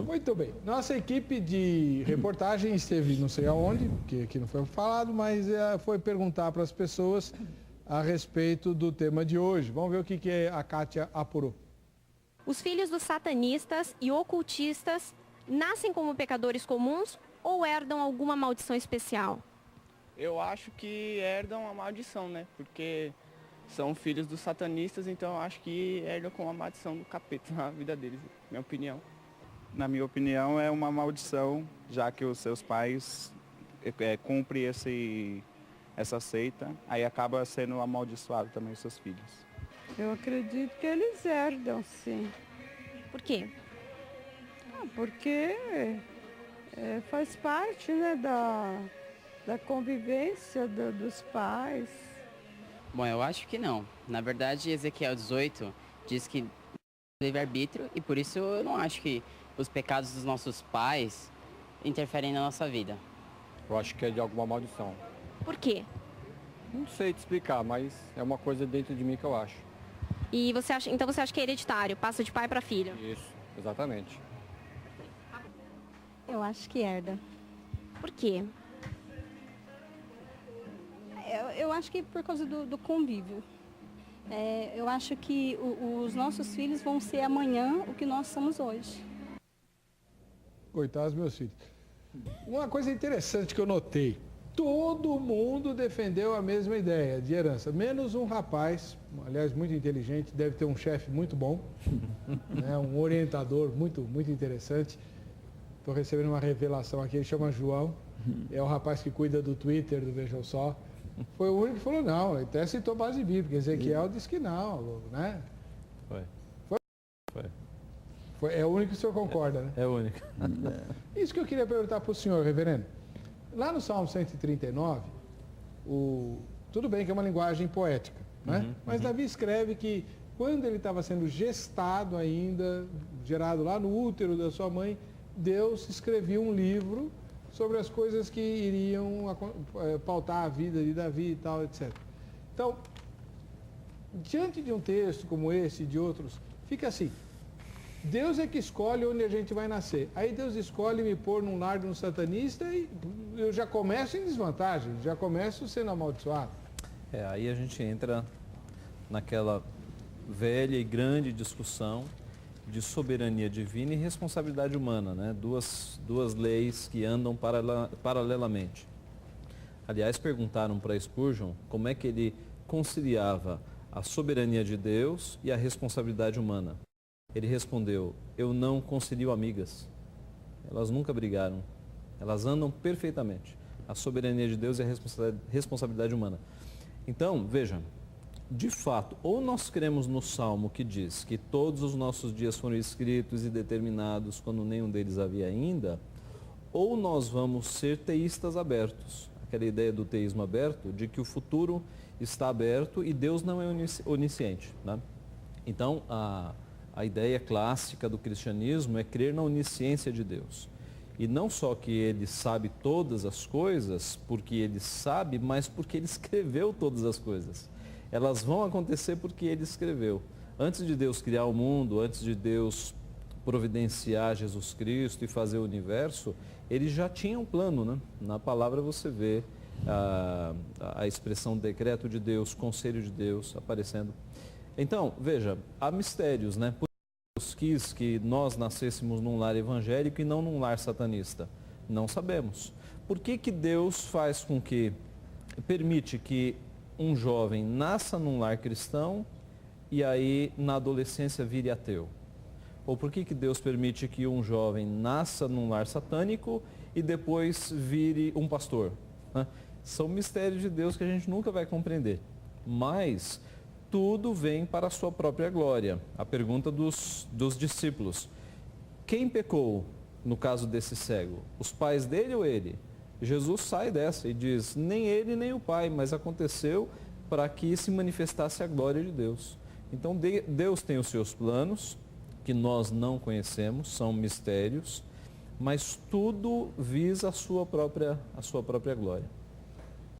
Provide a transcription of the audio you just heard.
Muito bem. Nossa equipe de reportagem esteve não sei aonde, que aqui não foi falado, mas foi perguntar para as pessoas a respeito do tema de hoje. Vamos ver o que a Kátia apurou. Os filhos dos satanistas e ocultistas nascem como pecadores comuns ou herdam alguma maldição especial? Eu acho que herdam uma maldição, né? Porque são filhos dos satanistas, então eu acho que herdam com a maldição do capeta na vida deles, minha opinião. Na minha opinião, é uma maldição, já que os seus pais cumprem essa seita, aí acaba sendo amaldiçoado também os seus filhos. Eu acredito que eles herdam, sim. Por quê? Porque faz parte, né, da convivência dos pais. Bom, eu acho que não. Na verdade, Ezequiel 18 diz que livre-arbítrio e por isso eu não acho que os pecados dos nossos pais interferem na nossa vida. Eu acho que é de alguma maldição. Por quê? Não sei te explicar, mas é uma coisa dentro de mim que eu acho. E então você acha que é hereditário, passa de pai para filho? Isso, exatamente. Eu acho que herda. Por quê? Eu acho que por causa do convívio. Eu acho que os nossos filhos vão ser amanhã o que nós somos hoje. Coitados meus filhos. Uma coisa interessante que eu notei. Todo mundo defendeu a mesma ideia de herança, menos um rapaz, aliás, muito inteligente, deve ter um chefe muito bom, né, um orientador muito interessante. Estou recebendo uma revelação aqui, ele chama João, é o rapaz que cuida do Twitter, do Vejam Só. Foi o único que falou não, ele até citou base bíblica, Ezequiel disse que não, né? Foi. É o único que o senhor concorda, né? É o único. Isso que eu queria perguntar para o senhor, reverendo. Lá no Salmo 139, tudo bem que é uma linguagem poética, né? Mas Davi escreve que quando ele estava sendo gestado ainda, gerado lá no útero da sua mãe, Deus escrevia um livro sobre as coisas que iriam pautar a vida de Davi e tal, etc. Então, diante de um texto como esse e de outros, fica assim, Deus é que escolhe onde a gente vai nascer. Aí Deus escolhe me pôr num lar de um satanista e eu já começo em desvantagem, já começo sendo amaldiçoado. Aí a gente entra naquela velha e grande discussão de soberania divina e responsabilidade humana, né? Duas leis que andam paralelamente. Aliás, perguntaram para Spurgeon como é que ele conciliava a soberania de Deus e a responsabilidade humana. Ele respondeu, eu não concilio amigas. Elas nunca brigaram. Elas andam perfeitamente. A soberania de Deus e a responsabilidade humana. Então, veja, de fato, ou nós cremos no Salmo que diz que todos os nossos dias foram escritos e determinados quando nenhum deles havia ainda, ou nós vamos ser teístas abertos. Aquela ideia do teísmo aberto, de que o futuro está aberto e Deus não é onisciente, né? Então, a ideia clássica do cristianismo é crer na onisciência de Deus. E não só que ele sabe todas as coisas, porque ele sabe, mas porque ele escreveu todas as coisas. Elas vão acontecer porque ele escreveu. Antes de Deus criar o mundo, antes de Deus providenciar Jesus Cristo e fazer o universo, ele já tinha um plano, né? Na palavra você vê a expressão decreto de Deus, conselho de Deus aparecendo. Então, veja, há mistérios, né? Por que Deus quis que nós nascêssemos num lar evangélico e não num lar satanista? Não sabemos. Por que Deus faz com que, permite que um jovem nasça num lar cristão e aí na adolescência vire ateu? Ou por que Deus permite que um jovem nasça num lar satânico e depois vire um pastor? Né? São mistérios de Deus que a gente nunca vai compreender. Mas tudo vem para a sua própria glória. A pergunta dos discípulos. Quem pecou no caso desse cego? Os pais dele ou ele? Jesus sai dessa e diz, nem ele nem o pai, mas aconteceu para que se manifestasse a glória de Deus. Então Deus tem os seus planos, que nós não conhecemos, são mistérios, mas tudo visa a sua própria glória.